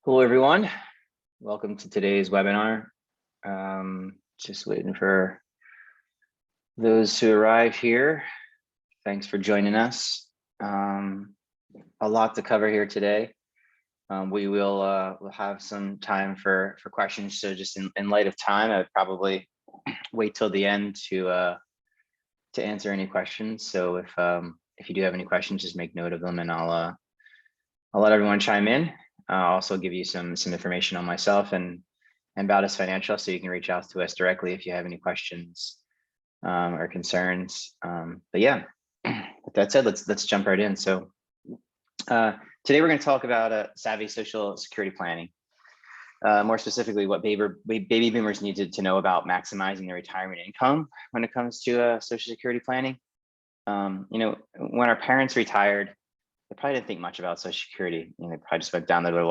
Hello, everyone. Welcome to today's webinar. Just waiting for those to arrive here. Thanks for joining us. A lot to cover here today. We will we'll have some time for questions. So just in light of time, I'd probably wait till the end to answer any questions. So if you do have any questions, just make note of them, and I'll let everyone chime in. I'll also give you some information on myself and Bautis Financial, so you can reach out to us directly if you have any questions or concerns. But yeah, with that said, let's jump right in. So today we're going to talk about savvy Social Security planning. More specifically, what baby boomers need to know about maximizing their retirement income when it comes to Social Security planning. When our parents retired, they probably didn't think much about Social Security. They probably just went down to their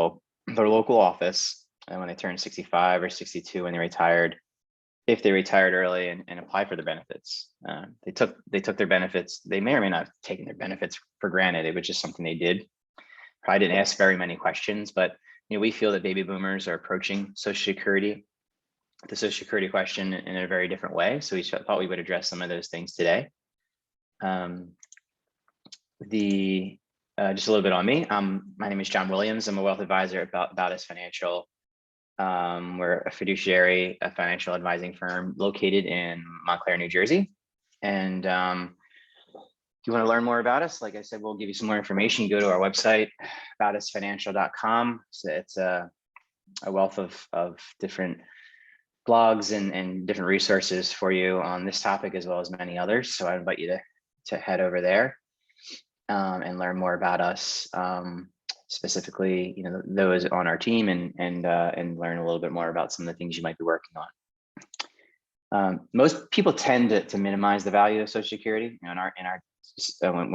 local office, and when they turned 65 or 62, when they retired, if they retired early, and applied for the benefits. They took their benefits. They may or may not have taken their benefits for granted. It was just something they did. Probably didn't ask very many questions, but we feel that baby boomers are approaching Social Security, the Social Security question, in a very different way. So we thought we would address some of those things today. Just a little bit on me. My name is John Williams. I'm a wealth advisor at Bautis Financial. We're a fiduciary, a financial advising firm located in Montclair, New Jersey. And if you want to learn more about us, like I said, we'll give you some more information. Go to our website, bautisfinancial.com. So it's a wealth of different blogs and different resources for you on this topic, as well as many others. So I invite you to head over there and learn more about us, specifically, those on our team, and learn a little bit more about some of the things you might be working on. Most people tend to minimize the value of Social Security. When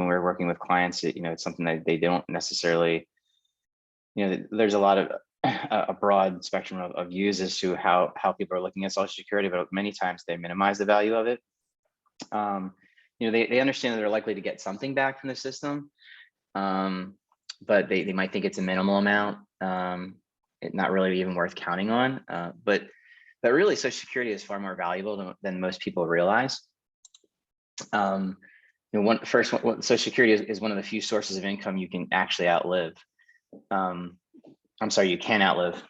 we're working with clients, it's something that they don't necessarily. There's a lot of a broad spectrum of views as to how people are looking at Social Security, but many times they minimize the value of it. They understand that they're likely to get something back from the system, but they might think it's a minimal amount, not really even worth counting on. But really, Social Security is far more valuable than most people realize. Social Security is one of the few sources of income you can actually outlive. You can outlive.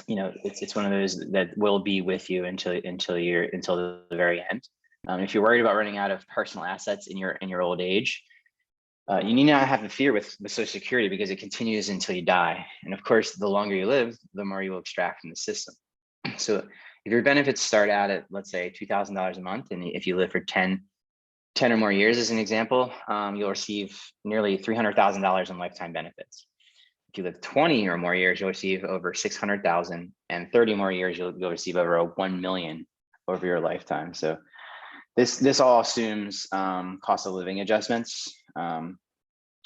It's one of those that will be with you until the very end. If you're worried about running out of personal assets in your old age, you need not have a fear with Social Security, because it continues until you die. And of course, the longer you live, the more you will extract from the system. So if your benefits start out at, let's say, $2,000 a month, and if you live for 10 or more years, as an example, you'll receive nearly $300,000 in lifetime benefits. If you live 20 or more years, you'll receive over $600,000, and 30 more years, you'll receive over $1 million over your lifetime. So this all assumes cost of living adjustments,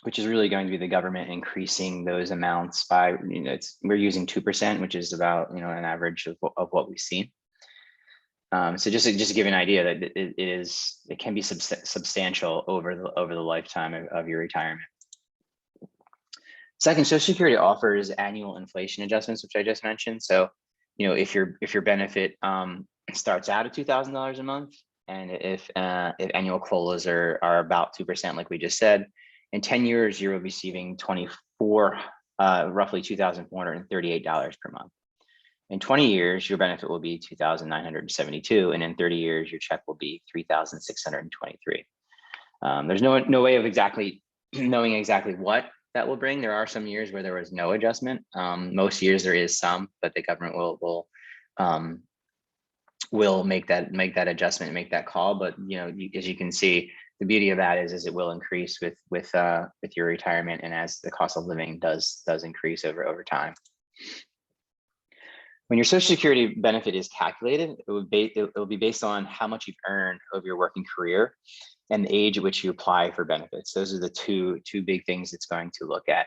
which is really going to be the government increasing those amounts by, we're using 2%, which is about, an average of what we've seen. So just to give you an idea that it can be substantial over the lifetime of your retirement. Second, Social Security offers annual inflation adjustments, which I just mentioned. So, if your benefit starts out at $2,000 a month, and if annual COLAs are about 2%, like we just said, in 10 years, you're receiving roughly $2,438 per month. In 20 years, your benefit will be $2,972, and in 30 years, your check will be $3,623. There's no way of exactly knowing exactly what that will bring. There are some years where there was no adjustment. Most years there is some, but the government will make that adjustment and make that call. But as you can see, the beauty of that is it will increase with your retirement, and as the cost of living does increase over time. When your Social Security benefit is calculated, it will be based on how much you've earned over your working career and the age at which you apply for benefits. Those are the two big things it's going to look at.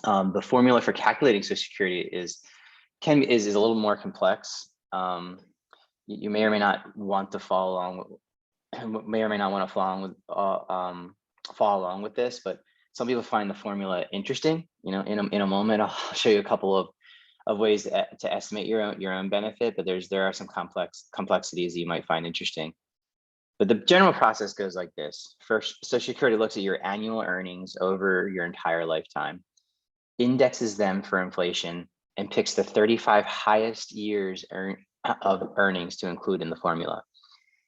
The formula for calculating Social Security is a little more complex. You may or may not want to follow along with this, but some people find the formula interesting. You know, in a moment, I'll show you a couple of ways to estimate your own benefit, but there are some complexities you might find interesting. But the general process goes like this. First, Social Security looks at your annual earnings over your entire lifetime, indexes them for inflation, and picks the 35 highest years of earnings to include in the formula.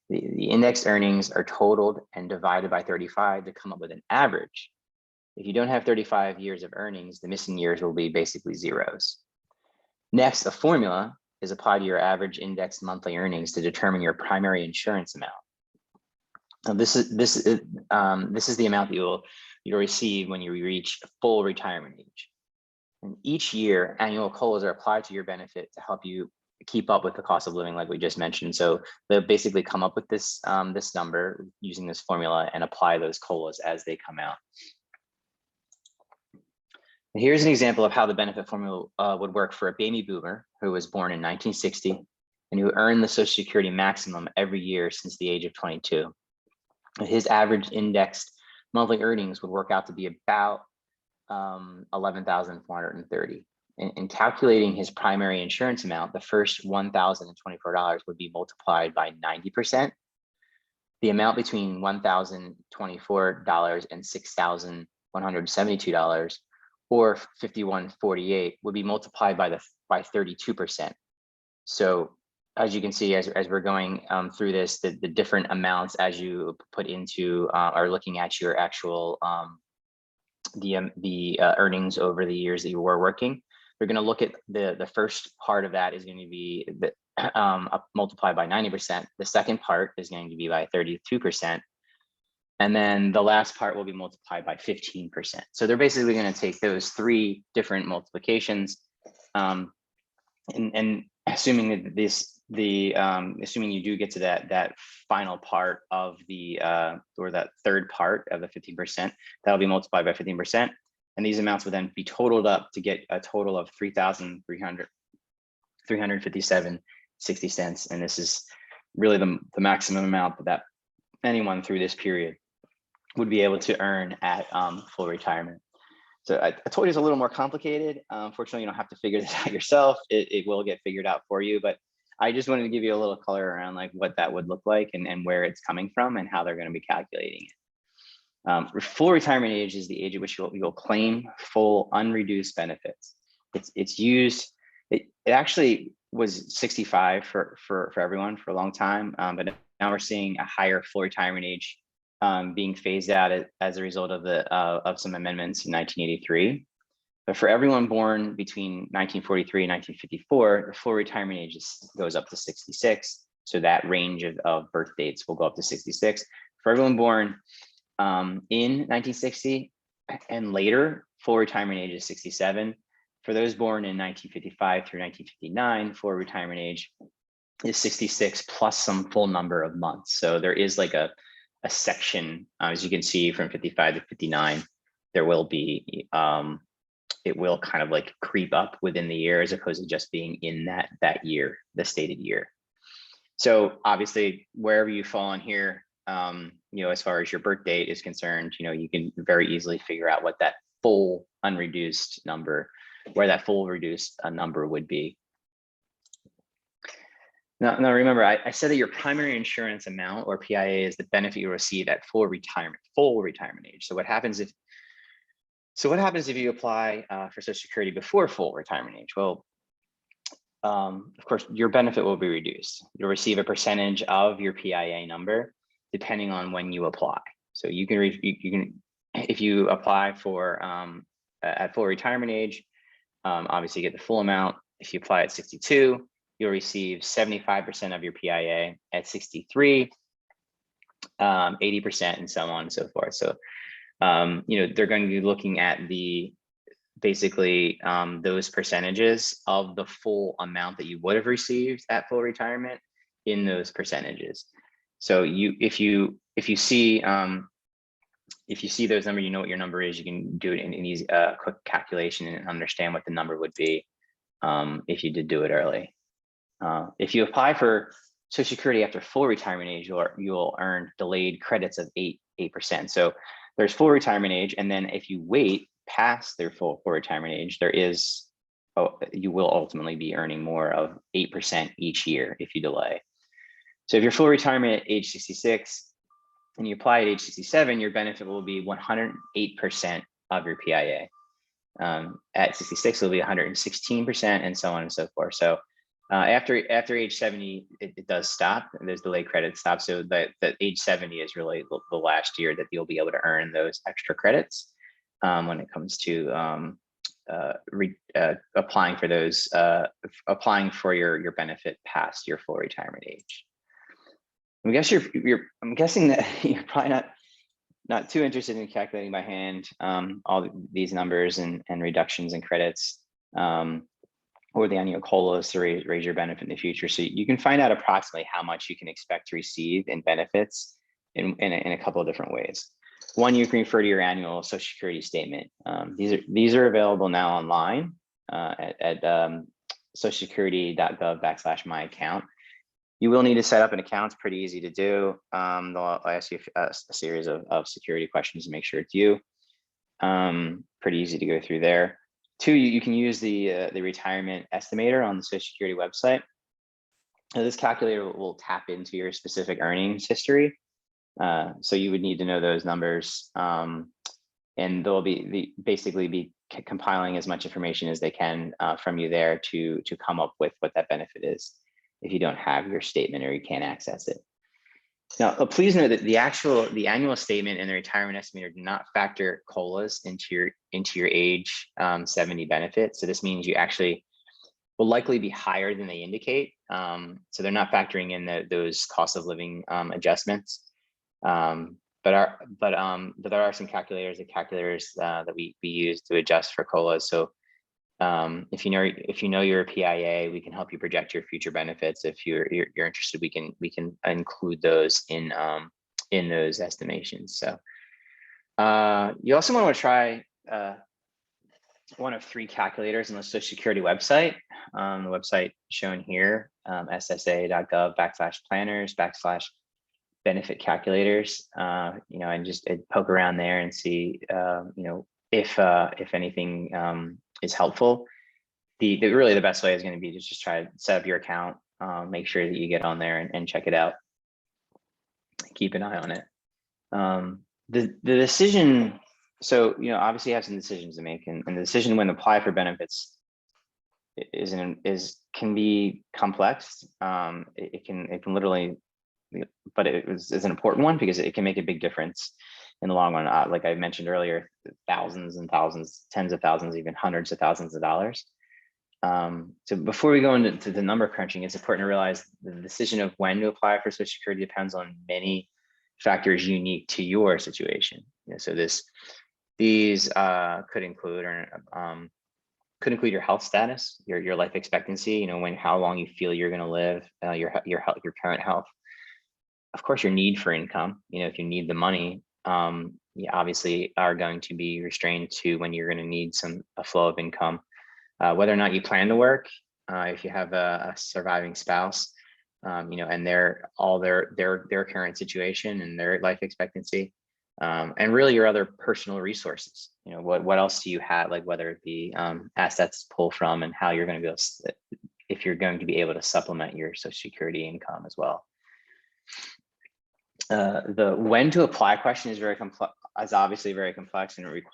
The indexed earnings are totaled and divided by 35 to come up with an average. If you don't have 35 years of earnings, the missing years will be basically zeros. Next, a formula is applied to your average indexed monthly earnings to determine your primary insurance amount. Now, this is the amount that you'll receive when you reach full retirement age. And each year, annual COLAs are applied to your benefit to help you keep up with the cost of living, like we just mentioned. So they'll basically come up with this this number using this formula and apply those COLAs as they come out. Here's an example of how the benefit formula would work for a baby boomer who was born in 1960 and who earned the Social Security maximum every year since the age of 22. His average indexed monthly earnings would work out to be about $11,430. In calculating his primary insurance amount, the first $1,024 would be multiplied by 90%. The amount between $1,024 and $6,172, or $5,148, would be multiplied by 32%. So as you can see, as we're going through this, the different amounts as you put into are looking at your actual earnings over the years that you were working. We're going to look at the first part of that is going to be multiplied by 90%. The second part is going to be by 32%. And then the last part will be multiplied by 15%. So they're basically going to take those three different multiplications, and assuming that assuming you do get to that final part of the or that third part of the 15%, that'll be multiplied by 15%, and these amounts will then be totaled up to get a total of $357.60, and this is really the maximum amount that anyone through this period would be able to earn at full retirement. So I told you it's a little more complicated. Unfortunately, you don't have to figure this out yourself. It will get figured out for you, but I just wanted to give you a little color around like what that would look like and where it's coming from and how they're going to be calculating it. Full retirement age is the age at which you'll claim full unreduced benefits. It's used. It actually was 65 for everyone for a long time, but now we're seeing a higher full retirement age being phased out as a result of some amendments in 1983. But for everyone born between 1943 and 1954, the full retirement age goes up to 66. So that range of birth dates will go up to 66. For everyone born in 1960 and later, full retirement age is 67. For those born in 1955 through 1959, full retirement age is 66 plus some full number of months. So there is like a section, as you can see, from 55 to 59, there will be, it will kind of like creep up within the year as opposed to just being in that year, the stated year. So obviously, wherever you fall in here, as far as your birth date is concerned, you can very easily figure out what that full unreduced number, where that full reduced number would be. Now remember, I said that your primary insurance amount, or PIA, is the benefit you receive at full retirement age. So what happens if you apply for Social Security before full retirement age? Well, of course, your benefit will be reduced. You'll receive a percentage of your PIA number depending on when you apply. So you can if you apply for at full retirement age, obviously you get the full amount. If you apply at 62, you'll receive 75% of your PIA. At 63, 80%, and so on and so forth. So, they're going to be looking at basically those percentages of the full amount that you would have received at full retirement in those percentages. So if you see those numbers, you know what your number is. You can do it in an easy, quick calculation and understand what the number would be if you did do it early. If you apply for Social Security after full retirement age, you'll earn delayed credits of 8%. So there's full retirement age, and then if you wait past their full retirement age, there is, you will ultimately be earning more of 8% each year if you delay. So if you're full retirement at age 66 and you apply at age 67, your benefit will be 108% of your PIA. At 66, it'll be 116%, and so on and so forth. So after age 70, it does stop, and there's delayed credit stop. So that age 70 is really the last year that you'll be able to earn those extra credits when it comes to applying for those, applying for your benefit past your full retirement age. I guess I'm guessing that you're probably not too interested in calculating by hand all these numbers and reductions in credits, or the annual COLAs to raise your benefit in the future. So you can find out approximately how much you can expect to receive in benefits in a couple of different ways. One, you can refer to your annual Social Security statement. These are available now online at socialsecurity.gov/my account. You will need to set up an account. It's pretty easy to do. They'll ask you a series of security questions to make sure it's you. Pretty easy to go through there. Two, you can use the retirement estimator on the Social Security website. Now, this calculator will tap into your specific earnings history. So you would need to know those numbers, and they'll basically be compiling as much information as they can from you there to come up with what that benefit is if you don't have your statement or you can't access it. Now, please note that the annual statement and the retirement estimator do not factor COLAs into your age 70 benefit. So this means you actually will likely be higher than they indicate. So they're not factoring in those cost of living adjustments. But there are some calculators that we use to adjust for COLAs. So if you know your PIA, we can help you project your future benefits. If you're interested, we can include those in those estimations. So you also want to try one of 3 calculators on the Social Security website. The website shown here, ssa.gov/planners/benefit calculators. And just poke around there and see if anything is helpful. Really the best way is going to be to just try to set up your account, make sure that you get on there and check it out. Keep an eye on it. The decision, so obviously you have some decisions to make, and the decision when to apply for benefits can be complex. It can literally, but it is an important one because it can make a big difference in the long run. Like I mentioned earlier, thousands and thousands, tens of thousands, even hundreds of thousands of dollars. So before we go into the number crunching, it's important to realize the decision of when to apply for Social Security depends on many factors unique to your situation. So these could include your health status, your life expectancy. How long you feel you're going to live, your current health. Of course, your need for income. If you need the money, you obviously are going to be restrained to when you're going to need a flow of income. Whether or not you plan to work, if you have a surviving spouse, and their current situation and their life expectancy, and really your other personal resources. What else do you have? Like whether it be assets to pull from, and how you're going to if you're going to be able to supplement your Social Security income as well. The when to apply question is obviously very complex, and it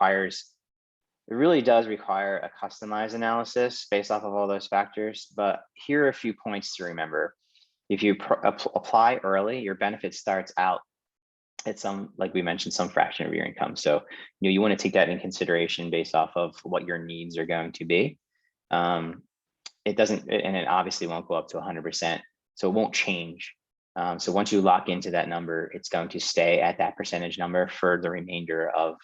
really does require a customized analysis based off of all those factors. But here are a few points to remember. If you apply early, your benefit starts out at like we mentioned, some fraction of your income. So you want to take that in consideration based off of what your needs are going to be. It obviously won't go up to 100%, so it won't change. So once you lock into that number, it's going to stay at that percentage number for the remainder of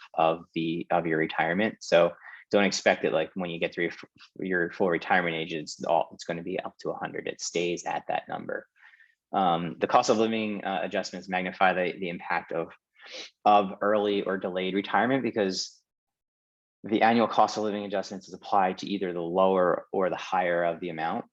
your retirement. So don't expect it like when you get to your full retirement age, it's going to be up to 100. It stays at that number. The cost of living adjustments magnify the impact of early or delayed retirement, because the annual cost of living adjustments is applied to either the lower or the higher amount.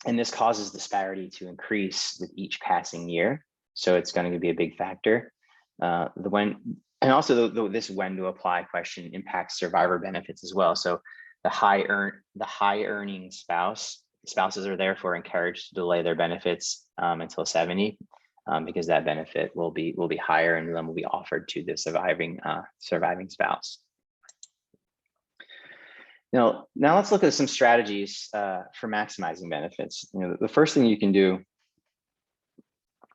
And this causes disparity to increase with each passing year. So it's going to be a big factor. The when, and also this when to apply question impacts survivor benefits as well. So the high earning spouses are therefore encouraged to delay their benefits until 70, because that benefit will be higher and then will be offered to the surviving spouse. Now let's look at some strategies for maximizing benefits. The first thing you can do,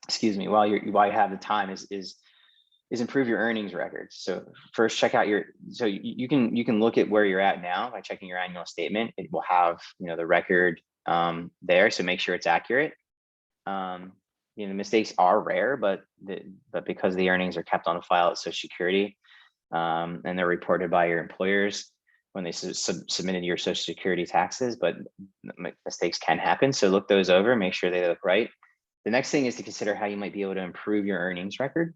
excuse me, while you have the time is improve your earnings records. So first, check out so you can look at where you're at now by checking your annual statement. It will have the record there, so make sure it's accurate. Mistakes are rare, but because the earnings are kept on file at Social Security and they're reported by your employers when they submitted your Social Security taxes, but mistakes can happen. So look those over, make sure they look right. The next thing is to consider how you might be able to improve your earnings record.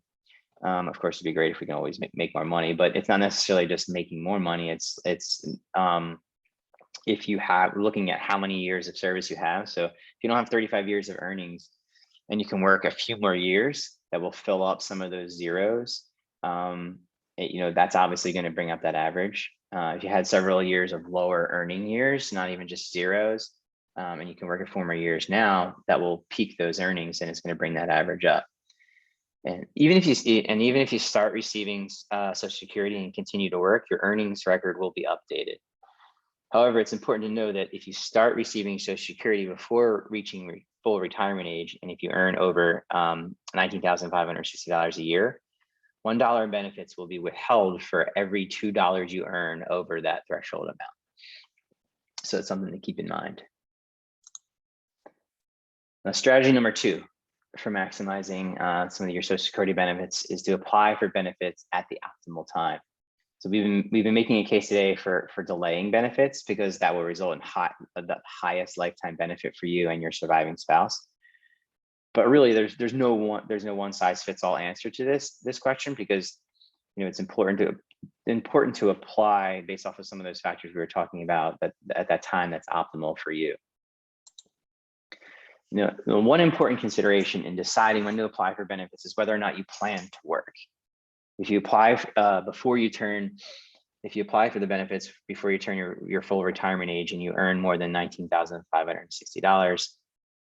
Of course, it'd be great if we can always make more money, but it's not necessarily just making more money. It's if you have looking at how many years of service you have. So if you don't have 35 years of earnings and you can work a few more years, that will fill up some of those zeros. That's obviously going to bring up that average. If you had several years of lower earning years, not even just zeros, and you can work a few more years now, that will peak those earnings and it's going to bring that average up. And even if you start receiving Social Security and continue to work, your earnings record will be updated. However, it's important to know that if you start receiving Social Security before reaching full retirement age, and if you earn over $19,560 a year, $1 in benefits will be withheld for every $2 you earn over that threshold amount. So it's something to keep in mind. Now, strategy number 2 for maximizing some of your Social Security benefits is to apply for benefits at the optimal time. So we've been making a case today for delaying benefits because that will result in the highest lifetime benefit for you and your surviving spouse. But really, there's no one size fits all answer to this question, because it's important to apply based off of some of those factors we were talking about at that time that's optimal for you. One important consideration in deciding when to apply for benefits is whether or not you plan to work. If you apply for the benefits before you turn your full retirement age and you earn more than $19,560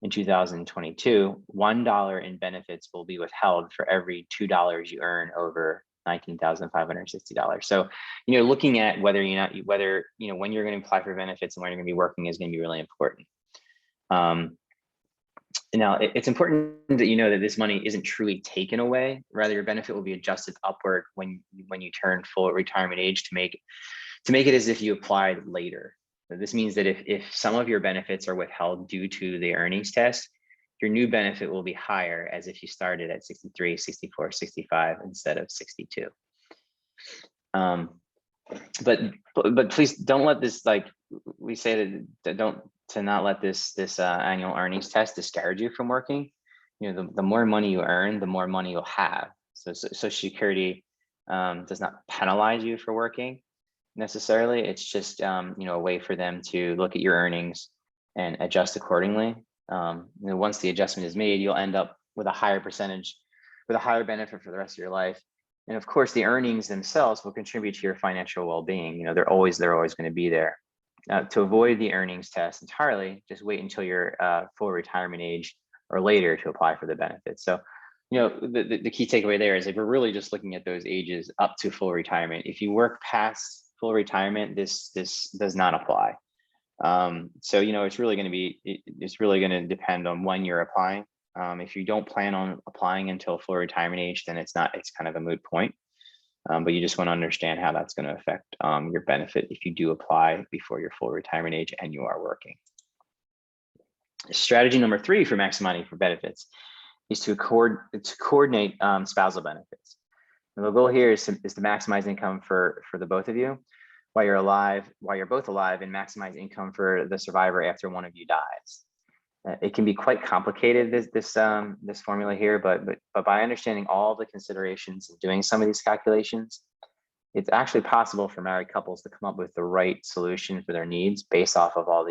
in 2022, $1 in benefits will be withheld for every $2 you earn over $19,560. So, looking at when you're going to apply for benefits and when you're going to be working is going to be really important. Now, it's important that you know that this money isn't truly taken away. Rather, your benefit will be adjusted upward when you turn full retirement age to make it as if you applied later. So this means that if some of your benefits are withheld due to the earnings test, your new benefit will be higher as if you started at 63, 64, 65 instead of 62. But please don't let this, like we say, to not let this annual earnings test discourage you from working. The more money you earn, the more money you'll have. So Social Security does not penalize you for working necessarily. It's just a way for them to look at your earnings and adjust accordingly. Once the adjustment is made, you'll end up with a higher percentage, with a higher benefit for the rest of your life. And of course, the earnings themselves will contribute to your financial well-being. They're always going to be there. To avoid the earnings test entirely, just wait until you're full retirement age or later to apply for the benefits. So, the key takeaway there is, if we're really just looking at those ages up to full retirement, if you work past full retirement, this does not apply. So, it's really going to depend on when you're applying. If you don't plan on applying until full retirement age, then it's kind of a moot point. But you just want to understand how that's going to affect your benefit if you do apply before your full retirement age and you are working. Strategy number 3 for maximizing for benefits is to coordinate spousal benefits. And the goal here is to maximize income for the both of you while you're both alive, and maximize income for the survivor after one of you dies. It can be quite complicated, this formula here, but by understanding all the considerations and doing some of these calculations, it's actually possible for married couples to come up with the right solution for their needs based off of all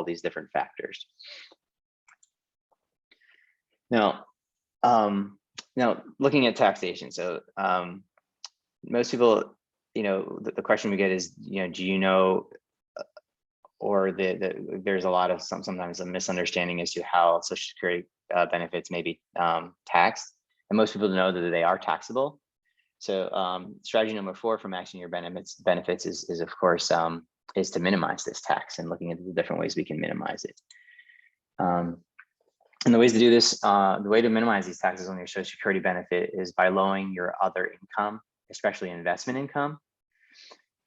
these different factors. Now, Now, looking at taxation. So most people, the question we get is, do you know, or there's a lot of sometimes a misunderstanding as to how Social Security benefits may be taxed. And most people know that they are taxable. So strategy number 4 for maximizing your benefits is of course, is to minimize this tax and looking at the different ways we can minimize it. And the ways to do this, the way to minimize these taxes on your Social Security benefit is by lowering your other income, especially investment income.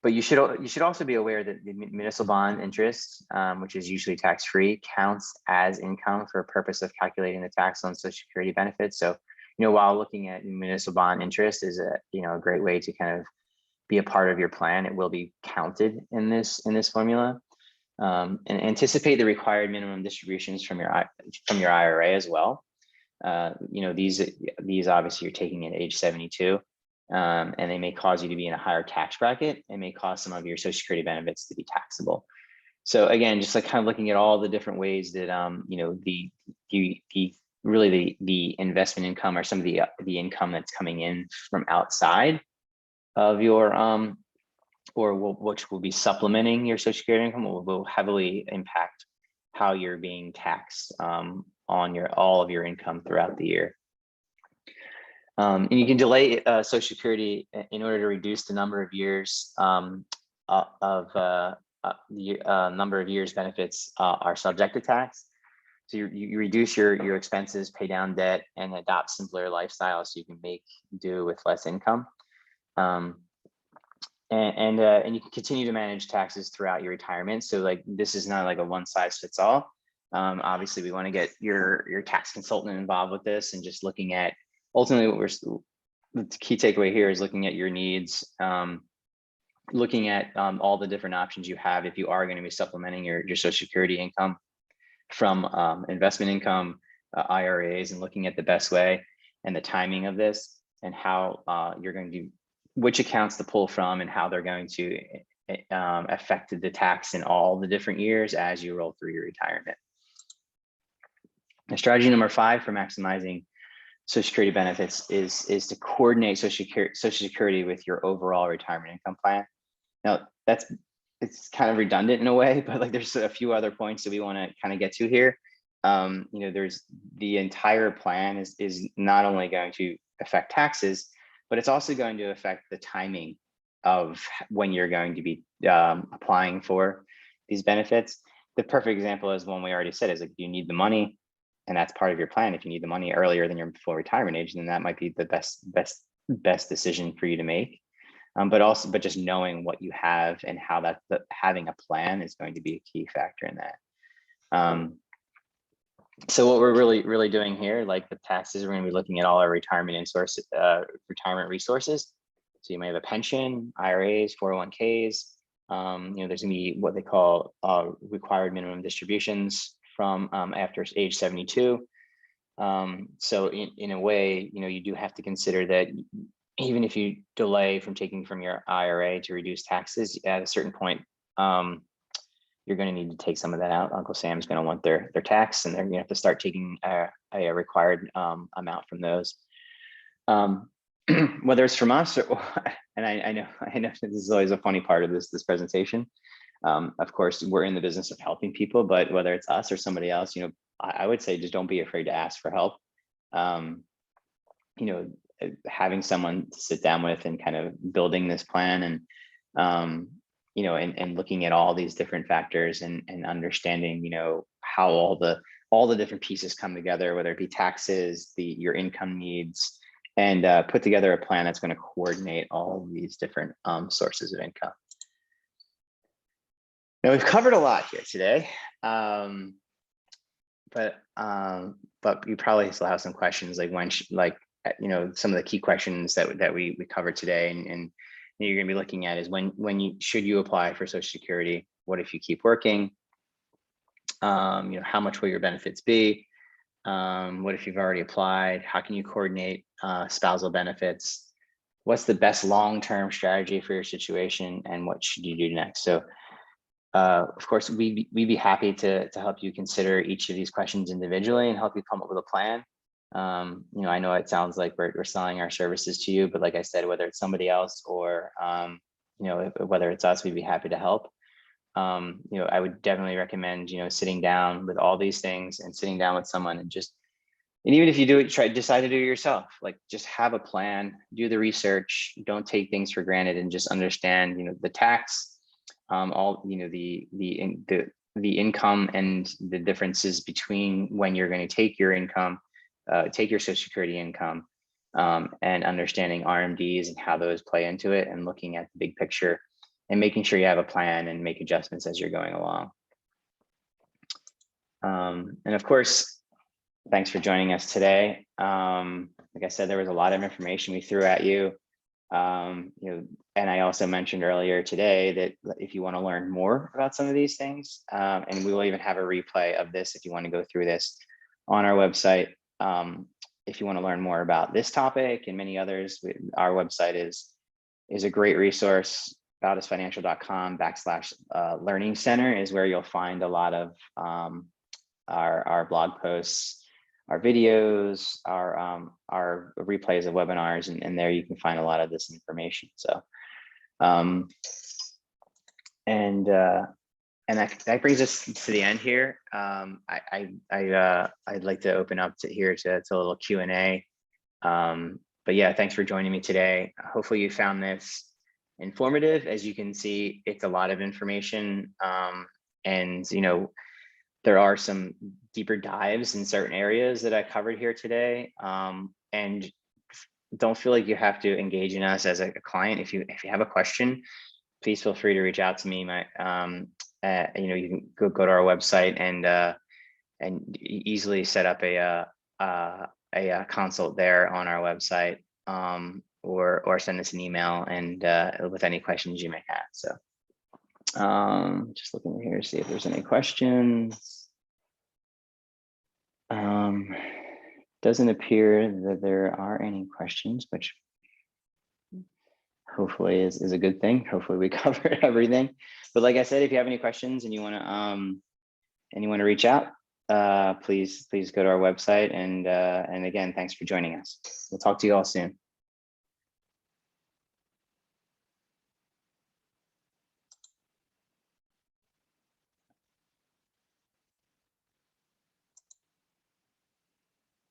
But you should also be aware that the municipal bond interest, which is usually tax-free, counts as income for a purpose of calculating the tax on Social Security benefits. So, while looking at municipal bond interest is a great way to kind of be a part of your plan, it will be counted in this formula. And anticipate the required minimum distributions from your IRA as well. These obviously you're taking at age 72, and they may cause you to be in a higher tax bracket and may cause some of your Social Security benefits to be taxable. So again, just like kind of looking at all the different ways that the investment income or some of the income that's coming in from outside of your which will be supplementing your Social Security income will heavily impact how you're being taxed on all of your income throughout the year. And you can delay Social Security in order to reduce the number of years number of years benefits are subject to tax. So you reduce your expenses, pay down debt, and adopt simpler lifestyle so you can make do with less income. And you can continue to manage taxes throughout your retirement. So like this is not like a one size fits all. Obviously, we want to get your tax consultant involved with this, and just looking at ultimately the key takeaway here is looking at your needs, looking at all the different options you have if you are going to be supplementing your Social Security income from investment income, IRAs, and looking at the best way and the timing of this and how you're going to do which accounts to pull from and how they're going to affect the tax in all the different years as you roll through your retirement. And strategy number 5 for maximizing Social Security benefits is to coordinate Social Security with your overall retirement income plan. Now it's kind of redundant in a way, but like there's a few other points that we want to kind of get to here. There's the entire plan is not only going to affect taxes, but it's also going to affect the timing of when you're going to be applying for these benefits. The perfect example is one we already said is like you need the money, and that's part of your plan. If you need the money earlier than your full retirement age, then that might be the best decision for you to make. But just knowing what you have and how having a plan is going to be a key factor in that. So what we're really doing here, like the taxes, we're going to be looking at all our retirement resources. So you may have a pension, IRAs, 401ks. There's going to be what they call required minimum distributions from after age 72. So in a way, you do have to consider that even if you delay from taking from your IRA to reduce taxes, at a certain point, you're going to need to take some of that out. Uncle Sam's going to want their tax, and they're going to have to start taking a required amount from those. Whether it's from us or, and I know this is always a funny part of this presentation. Of course, we're in the business of helping people, but whether it's us or somebody else, I would say just don't be afraid to ask for help. Having someone to sit down with and kind of building this plan and and looking at all these different factors and understanding, how all the different pieces come together, whether it be taxes, your income needs, and put together a plan that's going to coordinate all of these different sources of income. Now we've covered a lot here today, but you probably still have some questions like some of the key questions that we covered today, and you're going to be looking at is when should you apply for Social Security? What if you keep working? How much will your benefits be? What if you've already applied? How can you coordinate spousal benefits? What's the best long-term strategy for your situation, and what should you do next? So, of course, we'd be happy to help you consider each of these questions individually and help you come up with a plan. You know, I know it sounds like we're selling our services to you, but like I said, whether it's somebody else or, you know, whether it's us, we'd be happy to help. You know, I would definitely recommend, you know, sitting down with all these things and sitting down with someone and just, and even if you do it, decide to do it yourself, like just have a plan, do the research, don't take things for granted, and just understand, you know, the tax, all, you know, the income and the differences between when you're going to take your income, take your Social Security income, and understanding RMDs and how those play into it, and looking at the big picture and making sure you have a plan and make adjustments as you're going along. And of course, thanks for joining us today. Like I said, there was a lot of information we threw at you. You know, and I also mentioned earlier today that if you want to learn more about some of these things, and we will even have a replay of this if you want to go through this on our website. If you want to learn more about this topic and many others, our website is a great resource. bautisfinancial.com/learning center is where you'll find a lot of our blog posts, our videos, our replays of webinars, and there you can find a lot of this information. So, and that brings us to the end here. I'd like to open up to a little Q&A. But yeah, thanks for joining me today. Hopefully you found this informative. As you can see, it's a lot of information, and you know, there are some deeper dives in certain areas that I covered here today. And don't feel like you have to engage in us as a client. If you have a question, please feel free to reach out to me. You know, you can go to our website and easily set up a consult there on our website, or send us an email and with any questions you may have. So. Just looking here to see if there's any questions. Doesn't appear that there are any questions, which hopefully is a good thing. Hopefully we covered everything. But like I said, if you have any questions and you want to reach out, please go to our website. And again, thanks for joining us. We'll talk to you all soon.